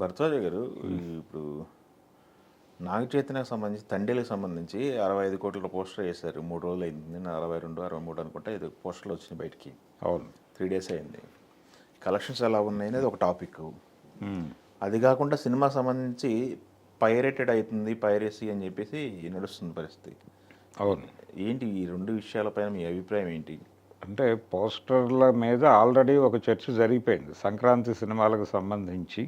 భరద్వాజ గారు ఇప్పుడు నాగ చైతన్యకు సంబంధించి తండేలకు సంబంధించి 65 కోట్ల పోస్టర్ వేశారు. 3 రోజులు అయింది. నిన్న 62, 63 అనుకుంటా ఇది పోస్టర్లు వచ్చినాయి బయటికి. అవును. 3 days అయింది. కలెక్షన్స్ ఎలా ఉన్నాయి అనేది ఒక టాపిక్. అది కాకుండా సినిమా సంబంధించి పైరేటెడ్ అవుతుంది, పైరసీ అని చెప్పేసి నడుస్తుంది పరిస్థితి. అవును. ఏంటి ఈ రెండు విషయాలపైన మీ అభిప్రాయం ఏంటి? అంటే పోస్టర్ల మీద ఆల్రెడీ ఒక చర్చ జరిగిపోయింది సంక్రాంతి సినిమాలకు సంబంధించి.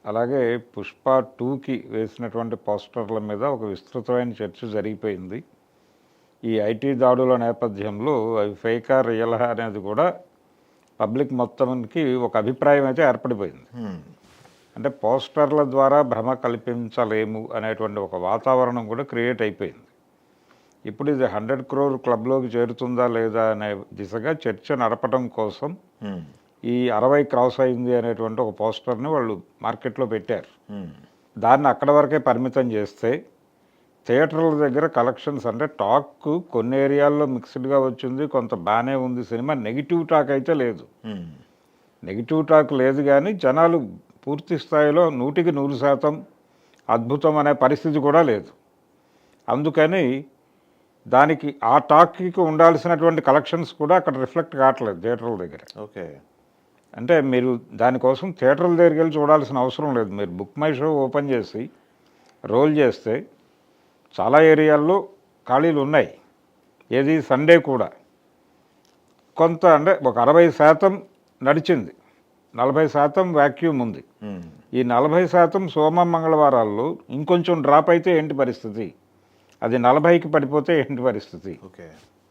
అలాగే పుష్ప 2కి వేసినటువంటి పోస్టర్ల మీద ఒక విస్తృతమైన చర్చ జరిగిపోయింది. ఈ ఐటీ దాడుల నేపథ్యంలో అవి ఫేకా రియలా అనేది కూడా పబ్లిక్ మొత్తానికి ఒక అభిప్రాయం అయితే ఏర్పడిపోయింది. అంటే పోస్టర్ల ద్వారా భ్రమ కల్పించలేము అనేటువంటి ఒక వాతావరణం కూడా క్రియేట్ అయిపోయింది. ఇప్పుడు ఇది 100 crore క్లబ్లోకి చేరుతుందా లేదా అనే దిశగా చర్చ నడపడం కోసం ఈ 60 క్రాస్ అయింది అనేటువంటి ఒక పోస్టర్ని వాళ్ళు మార్కెట్లో పెట్టారు. దాన్ని అక్కడ వరకే పరిమితం చేస్తే థియేటర్ల దగ్గర కలెక్షన్స్ అంటే టాక్ కొన్ని ఏరియాల్లో మిక్స్డ్గా వచ్చింది, కొంత బాగానే ఉంది సినిమా. నెగిటివ్ టాక్ అయితే లేదు. నెగిటివ్ టాక్ లేదు కానీ జనాలు పూర్తి స్థాయిలో 100% అద్భుతం అనే పరిస్థితి కూడా లేదు. అందుకని దానికి ఆ టాక్కి ఉండాల్సినటువంటి కలెక్షన్స్ కూడా అక్కడ రిఫ్లెక్ట్ కావట్లేదు థియేటర్ల దగ్గర. ఓకే. అంటే మీరు దానికోసం థియేటర్ల దగ్గరికి వెళ్ళి చూడాల్సిన అవసరం లేదు. మీరు బుక్ మై షో ఓపెన్ చేసి రోల్ చేస్తే చాలా ఏరియాల్లో ఖాళీలు ఉన్నాయి. ఏది సండే కూడా కొంత అంటే ఒక 60% నడిచింది, 40% వ్యాక్యూమ్ ఉంది. ఈ 40% సోమ మంగళవారాల్లో ఇంకొంచెం డ్రాప్ అయితే ఏంటి పరిస్థితి, అది 40కి పడిపోతే ఏంటి పరిస్థితి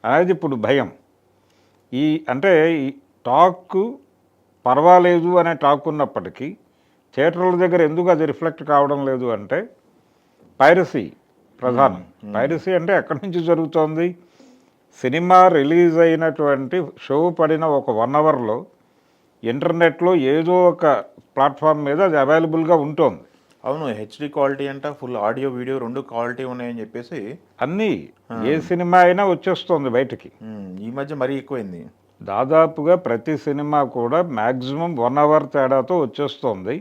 అనేది ఇప్పుడు భయం. ఈ అంటే ఈ టాక్ పర్వాలేదు అనే టాక్ ఉన్నప్పటికీ థియేటర్ల దగ్గర ఎందుకు అది రిఫ్లెక్ట్ కావడం లేదు అంటే పైరసీ ప్రధానం. పైరసీ అంటే ఎక్కడి నుంచి జరుగుతోంది? సినిమా రిలీజ్ అయినటువంటి షో పడిన ఒక 1 అవర్లో ఇంటర్నెట్లో ఏదో ఒక ప్లాట్ఫామ్ మీద అది అవైలబుల్గా ఉంటుంది. అవును, హెచ్డి క్వాలిటీ అంట, ఫుల్ ఆడియో వీడియో 2 క్వాలిటీ ఉన్నాయని చెప్పేసి అన్నీ ఏ సినిమా అయినా వచ్చేస్తుంది బయటికి. ఈ మధ్య మరీ ఎక్కువైంది. దాదాపుగా ప్రతి సినిమా కూడా మ్యాక్సిమం 1 అవర్ తేడాతో వచ్చేస్తుంది.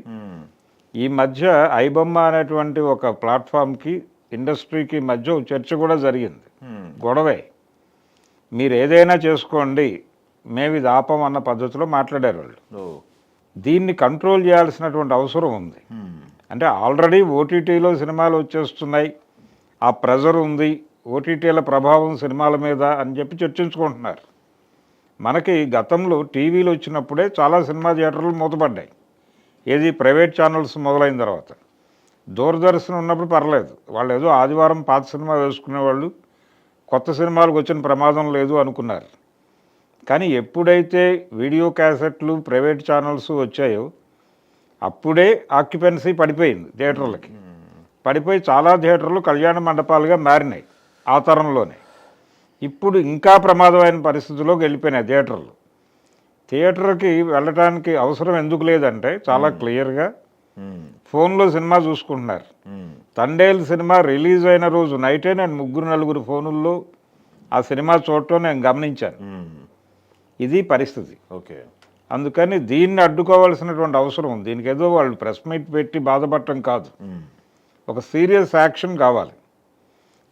ఈ మధ్య ఐబొమ్మ అనేటువంటి ఒక ప్లాట్ఫామ్కి ఇండస్ట్రీకి మధ్య చర్చ కూడా జరిగింది. గొడవే, మీరు ఏదైనా చేసుకోండి, మేము ఇది ఆపం అన్న పద్ధతిలో మాట్లాడారు వాళ్ళు. దీన్ని కంట్రోల్ చేయాల్సినటువంటి అవసరం ఉంది. అంటే ఆల్రెడీ ఓటీటీలో సినిమాలు వచ్చేస్తున్నాయి, ఆ ప్రెజర్ ఉంది, ఓటీటీల ప్రభావం సినిమాల మీద అని చెప్పి చర్చించుకుంటున్నారు. మనకి గతంలో టీవీలు వచ్చినప్పుడే చాలా సినిమా థియేటర్లు మూతపడ్డాయి. ఏది ప్రైవేట్ ఛానల్స్ మొదలైన తర్వాత. దూరదర్శన్ ఉన్నప్పుడు పర్లేదు, వాళ్ళు ఏదో ఆదివారం పాత సినిమా వేసుకునేవాళ్ళు, కొత్త సినిమాలకు వచ్చిన ప్రమాదం లేదు అనుకున్నారు. కానీ ఎప్పుడైతే వీడియో క్యాసెట్లు ప్రైవేట్ ఛానల్స్ వచ్చాయో అప్పుడే ఆక్యుపెన్సీ పడిపోయింది థియేటర్లకి. పడిపోయి చాలా థియేటర్లు కళ్యాణ మండపాలుగా మారినాయి ఆ తరంలోనే. ఇప్పుడు ఇంకా ప్రమాదమైన పరిస్థితుల్లోకి వెళ్ళిపోయినాయి థియేటర్లు. థియేటర్కి వెళ్ళటానికి అవసరం ఎందుకు లేదంటే చాలా క్లియర్గా ఫోన్లో సినిమా చూసుకుంటున్నారు. తండేల్ సినిమా రిలీజ్ అయిన రోజు నైటే నేను 3-4 ఫోనుల్లో ఆ సినిమా చూడటం నేను గమనించాను. ఇది పరిస్థితి. ఓకే. అందుకని దీన్ని అడ్డుకోవాల్సినటువంటి అవసరం ఉంది. దీనికి ఏదో వాళ్ళు ప్రెస్ మీట్ పెట్టి బాధపడటం కాదు, ఒక సీరియస్ యాక్షన్ కావాలి.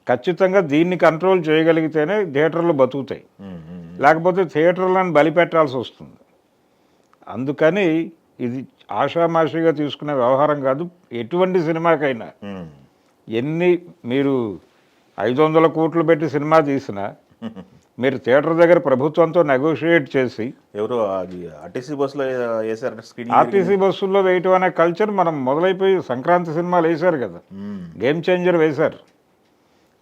ఖచ్చితంగా దీన్ని కంట్రోల్ చేయగలిగితేనే థియేటర్లు బతుకుతాయి, లేకపోతే థియేటర్లను బలిపెట్టాల్సి వస్తుంది. అందుకని ఇది ఆషామాషిగా తీసుకునే వ్యవహారం కాదు. ఎటువంటి సినిమాకైనా ఎన్ని మీరు 500 కోట్లు పెట్టి సినిమా తీసినా మీరు థియేటర్ దగ్గర ప్రభుత్వంతో నెగోషియేట్ చేసి, ఎవరు ఆర్టీసీ బస్సులో వేసారు, ఆర్టీసీ బస్సుల్లో వేయటం అనే కల్చర్ మనం మొదలైపోయి సంక్రాంతి సినిమాలు వేశారు కదా, గేమ్ చేంజర్ వేశారు.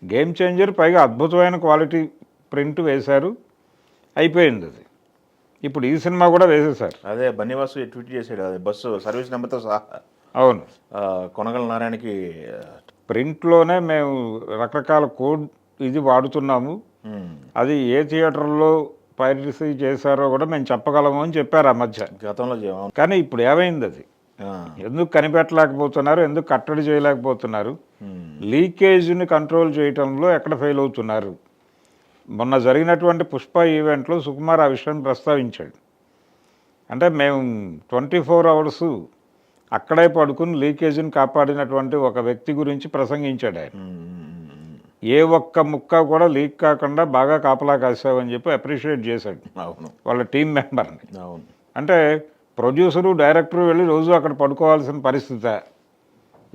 గేమ్ చేంజర్ పైగా అద్భుతమైన క్వాలిటీ ప్రింట్ వేశారు, అయిపోయింది అది. ఇప్పుడు ఈ సినిమా కూడా వేసేశారు. అదే బన్నీవాసు ట్వీట్ చేశాడు, అది బస్సు సర్వీస్ నెంబర్తో సహా. అవును, కొనగల నారాయణకి ప్రింట్లోనే మేము రకరకాల కోడ్ ఇది వాడుతున్నాము, అది ఏ థియేటర్లో పైరసీ చేశారో కూడా మేము చెప్పగలము అని చెప్పారు ఆ మధ్య గతంలో. కానీ ఇప్పుడు ఏమైంది, అది ఎందుకు కనిపెట్టలేకపోతున్నారు, ఎందుకు కట్టడి చేయలేకపోతున్నారు, లీకేజ్ని కంట్రోల్ చేయటంలో ఎక్కడ ఫెయిల్ అవుతున్నారు. మొన్న జరిగినటువంటి పుష్ప ఈవెంట్లో సుకుమార్ ఆ విషయాన్ని ప్రస్తావించాడు. అంటే మేము 24 hours అక్కడే పడుకుని లీకేజీని కాపాడినటువంటి ఒక వ్యక్తి గురించి ప్రసంగించాడు ఆయన. ఏ ఒక్క ముక్క కూడా లీక్ కాకుండా బాగా కాపలా కాసావని చెప్పి అప్రిషియేట్ చేశాడు అవును వాళ్ళ టీం మెంబర్ని. అవును అంటే ప్రొడ్యూసరు డైరెక్టరు వెళ్ళి రోజు అక్కడ పడుకోవాల్సిన పరిస్థితి.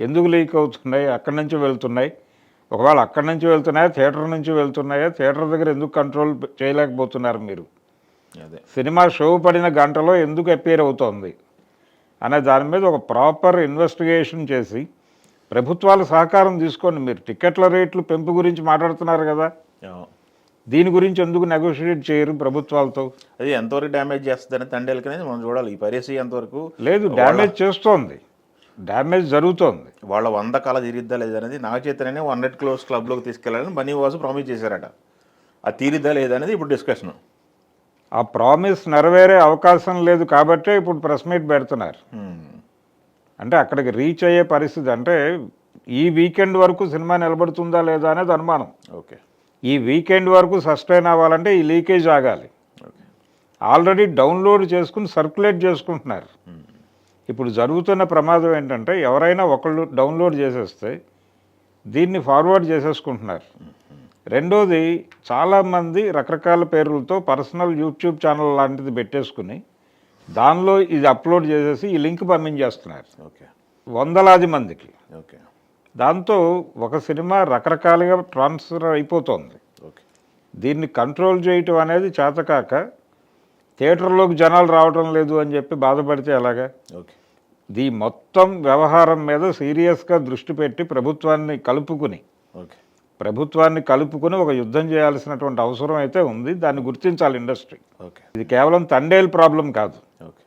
ఎందుకు లీక్ అవుతున్నాయి, అక్కడి నుంచి వెళ్తున్నాయి, ఒకవేళ అక్కడి నుంచి వెళ్తున్నాయా థియేటర్ నుంచి వెళ్తున్నాయా, థియేటర్ దగ్గర ఎందుకు కంట్రోల్ చేయలేకపోతున్నారు మీరు, అదే సినిమా షో పడిన గంటలో ఎందుకు అపేర్ అవుతోంది అనే దాని మీద ఒక ప్రాపర్ ఇన్వెస్టిగేషన్ చేసి ప్రభుత్వాల సహకారం తీసుకోండి. మీరు టికెట్ల రేట్లు పెంపు గురించి మాట్లాడుతున్నారు కదా, దీని గురించి ఎందుకు నెగోషియేట్ చేయరు ప్రభుత్వాలతో? అది ఎంతవరకు డ్యామేజ్ చేస్తుందని తండేలకి అనేది మనం చూడాలి. ఈ పైరసీ ఎంతవరకు లేదు, డ్యామేజ్ చేస్తోంది, డ్యామేజ్ జరుగుతోంది. వాళ్ళ 100 కాల తీరిద్దా లేదనేది నాగ చైతన్యనే 100 క్రోర్స్ క్లబ్లోకి తీసుకెళ్లాలని బన్నీ వాసు ప్రామిస్ చేశారట. అది తీరిద్దా లేదనేది ఇప్పుడు డిస్కషన్. ఆ ప్రామిస్ నెరవేరే అవకాశం లేదు కాబట్టే ఇప్పుడు ప్రెస్ మీట్ పెడుతున్నారు. అంటే అక్కడికి రీచ్ అయ్యే పరిస్థితి, అంటే ఈ వీకెండ్ వరకు సినిమా నిలబడుతుందా లేదా అనేది అనుమానం. ఓకే, ఈ వీకెండ్ వరకు సస్టైన్ అవ్వాలంటే ఈ లీకేజ్ ఆగాలి. ఓకే, ఆల్రెడీ డౌన్లోడ్ చేసుకుని సర్క్యులేట్ చేసుకుంటున్నారు. ఇప్పుడు జరుగుతున్న ప్రమాదం ఏంటంటే ఎవరైనా ఒకళ్ళు డౌన్లోడ్ చేసేస్తే దీన్ని ఫార్వర్డ్ చేసేసుకుంటున్నారు. రెండోది, చాలామంది రకరకాల పేర్లతో పర్సనల్ యూట్యూబ్ ఛానల్ లాంటిది పెట్టేసుకుని దానిలో ఇది అప్లోడ్ చేసేసి ఈ లింక్ పంపించేస్తున్నారు ఓకే, వందలాది మందికి. ఓకే, దాంతో ఒక సినిమా రకరకాలుగా ట్రాన్స్ఫర్ అయిపోతుంది. ఓకే, దీన్ని కంట్రోల్ చేయటం అనేది చేతకాక థియేటర్లోకి జనాలు రావటం లేదు అని చెప్పి బాధపడితే ఎలాగా? ఓకే, ఈ మొత్తం వ్యవహారం మీద సీరియస్గా దృష్టి పెట్టి ప్రభుత్వాన్ని కలుపుకుని ఒక యుద్ధం చేయాల్సినటువంటి అవసరం అయితే ఉంది. దాన్ని గుర్తించాలి ఇండస్ట్రీ. ఓకే, ఇది కేవలం తండేల్ ప్రాబ్లం కాదు, ఓకే,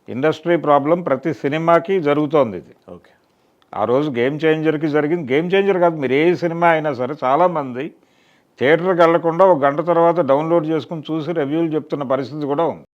ఇండస్ట్రీ ప్రాబ్లం. ప్రతి సినిమాకి జరుగుతోంది ఇది. ఓకే. ఆ రోజు గేమ్ చేంజర్కి జరిగింది. గేమ్ చేంజర్ కాదు, మీరు ఏ సినిమా అయినా సరే చాలామంది థియేటర్కి వెళ్లకుండా ఒక గంట తర్వాత డౌన్లోడ్ చేసుకుని చూసి రివ్యూలు చెప్తున్న పరిస్థితి కూడా ఉంది.